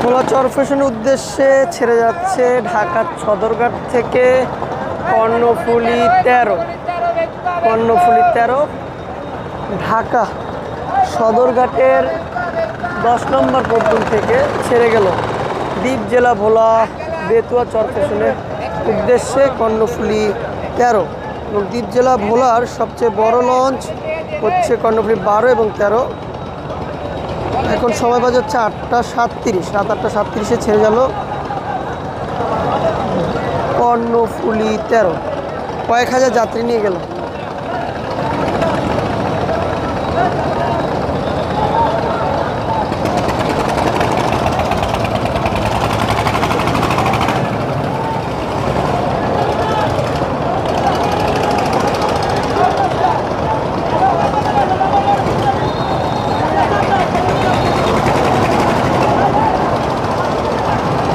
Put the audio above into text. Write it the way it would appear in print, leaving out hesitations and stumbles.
ভোলা চরফ্যাশনের উদ্দেশ্যে ছেড়ে যাচ্ছে ঢাকার সদরঘাট থেকে কর্ণফুলী 13 ঢাকা সদরঘাটের 10 নম্বর পল্টন থেকে ছেড়ে গেল দ্বীপ জেলা ভোলা বেতুয়া চরফ্যাশনের উদ্দেশ্যে কর্ণফুলী 13 এবং দ্বীপ জেলা ভোলার সবচেয়ে বড় লঞ্চ হচ্ছে কর্ণফুলী 12 এবং 13। এখন সময় বাজে হচ্ছে 8:37, রাত 8:37-এ ছেড়ে গেল কর্ণফুলী 13। কয়েক হাজার যাত্রী নিয়ে গেল।